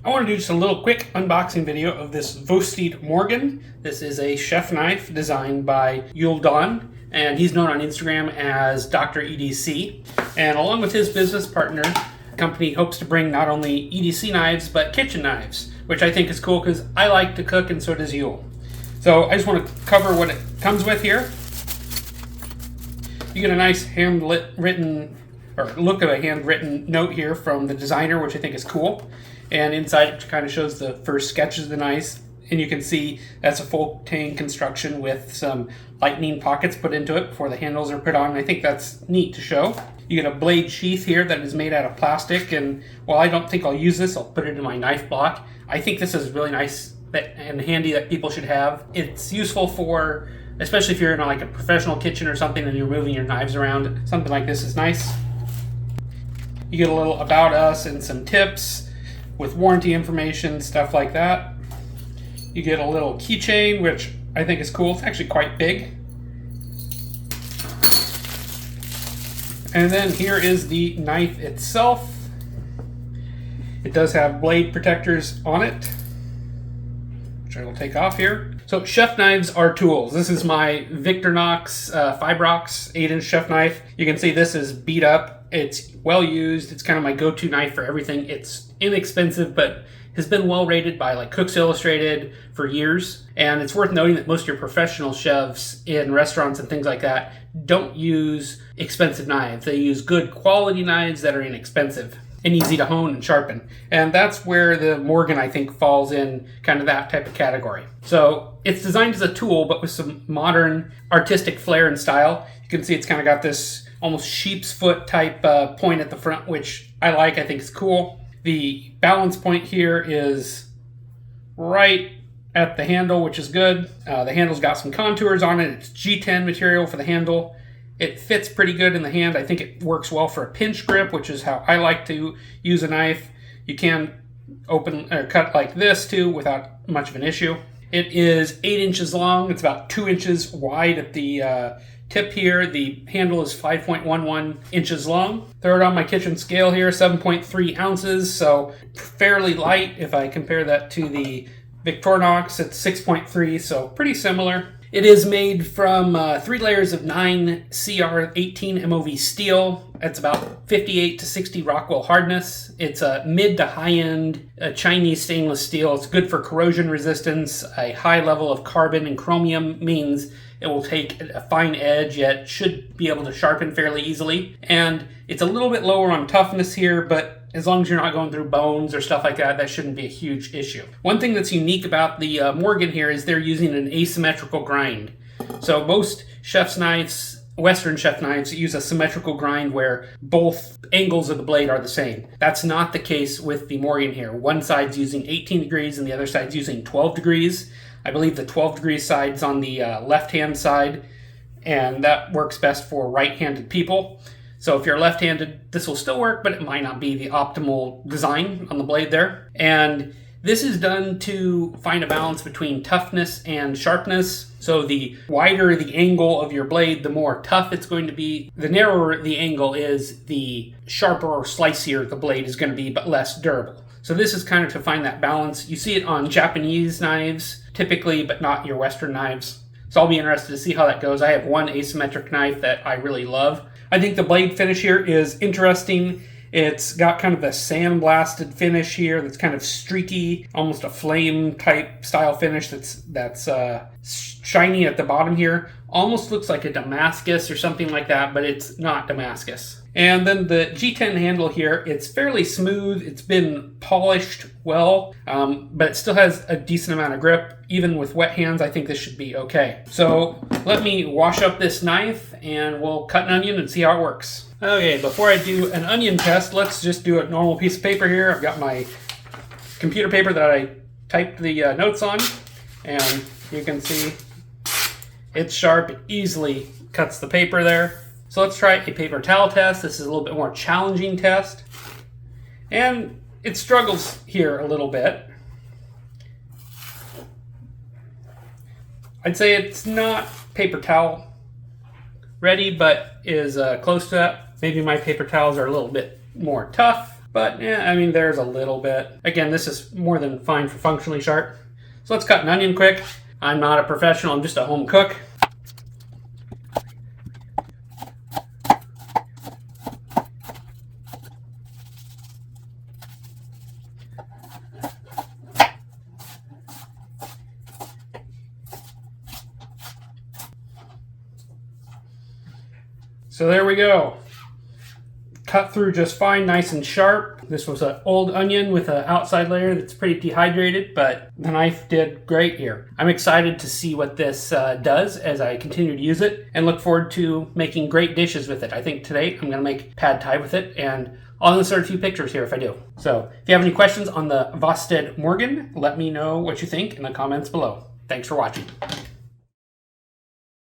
I want to do just a little quick unboxing video of this Vosteed Morgan. This is a chef knife designed by Yuldan, and he's known on Instagram as Dr. EDC. And along with his business partner, the company hopes to bring not only EDC knives, but kitchen knives, which I think is cool because I like to cook and so does Yul. So I just want to cover what it comes with here. You get a nice handwritten note here from the designer, which I think is cool. And inside it kind of shows the first sketches of the knife. And you can see that's a full tang construction with some lightning pockets put into it before the handles are put on. And I think that's neat to show. You get a blade sheath here that is made out of plastic. And while I don't think I'll use this, I'll put it in my knife block. I think this is really nice and handy that people should have. It's useful for, especially if you're in like a professional kitchen or something and you're moving your knives around. Something like this is nice. You get a little about us and some tips with warranty information, stuff like that. You get a little keychain, which I think is cool. It's actually quite big. And then here is the knife itself. It does have blade protectors on it, which I will take off here. So chef knives are tools. This is my Victorinox Fibrox 8-inch chef knife. You can see this is beat up. It's well used. It's kind of my go-to knife for everything. It's inexpensive, but has been well rated by like Cooks Illustrated for years. And it's worth noting that most of your professional chefs in restaurants and things like that don't use expensive knives. They use good quality knives that are inexpensive and easy to hone and sharpen. And that's where the Morgan, I think, falls in kind of that type of category. So it's designed as a tool, but with some modern artistic flair and style. You can see it's kind of got this almost sheep's foot type point at the front, which I like. I think is cool. The balance point here is right at the handle, which is good. The handle's got some contours on it. It's G10 material for the handle. It fits pretty good in the hand. I think it works well for a pinch grip, which is how I like to use a knife. You can open or cut like this too without much of an issue. It is 8 inches long. It's about 2 inches wide at the tip here. The handle is 5.11 inches long. Throw it on my kitchen scale here, 7.3 ounces, so fairly light. If I compare that to the Victorinox, it's 6.3, so pretty similar. It is made from 3 layers of 9 CR18 MOV steel. It's about 58 to 60 Rockwell hardness. It's a mid to high-end Chinese stainless steel. It's good for corrosion resistance. A high level of carbon and chromium means it will take a fine edge, yet should be able to sharpen fairly easily. And it's a little bit lower on toughness here, but as long as you're not going through bones or stuff like that, that shouldn't be a huge issue. One thing that's unique about the Morgan here is they're using an asymmetrical grind. So most chef's knives, Western chef knives, use a symmetrical grind where both angles of the blade are the same. That's not the case with the Morgan here. One side's using 18 degrees and the other side's using 12 degrees. I believe the 12 degree side's on the left-hand side, and that works best for right-handed people. So if you're left-handed, this will still work, but it might not be the optimal design on the blade there. And this is done to find a balance between toughness and sharpness. So the wider the angle of your blade, the more tough it's going to be. The narrower the angle is, the sharper or slicier the blade is going to be, but less durable. So this is kind of to find that balance. You see it on Japanese knives typically, but not your Western knives. So I'll be interested to see how that goes. I have one asymmetric knife that I really love. I think the blade finish here is interesting. It's got kind of a sandblasted finish here that's kind of streaky, almost a flame type style finish that's shiny at the bottom here. Almost looks like a Damascus or something like that, but it's not Damascus. And then the G10 handle here, it's fairly smooth. It's been polished well, but it still has a decent amount of grip. Even with wet hands, I think this should be okay. So let me wash up this knife and we'll cut an onion and see how it works. Okay, before I do an onion test, let's just do a normal piece of paper here. I've got my computer paper that I typed the notes on, and you can see it's sharp. It easily cuts the paper there. So let's try a paper towel test. This is a little bit more challenging test. And it struggles here a little bit. I'd say it's not paper towel ready, but is close to that. Maybe my paper towels are a little bit more tough, But yeah, I mean, there's a little bit. Again, this is more than fine for functionally sharp. So let's cut an onion quick. I'm not a professional, I'm just a home cook. So there we go. Cut through just fine, nice and sharp. This was an old onion with an outside layer that's pretty dehydrated, but the knife did great here. I'm excited to see what this does as I continue to use it, and look forward to making great dishes with it. I think today I'm going to make pad thai with it, and I'll insert a few pictures here if I do. So if you have any questions on the Vosteed Morgan, let me know what you think in the comments below. Thanks for watching.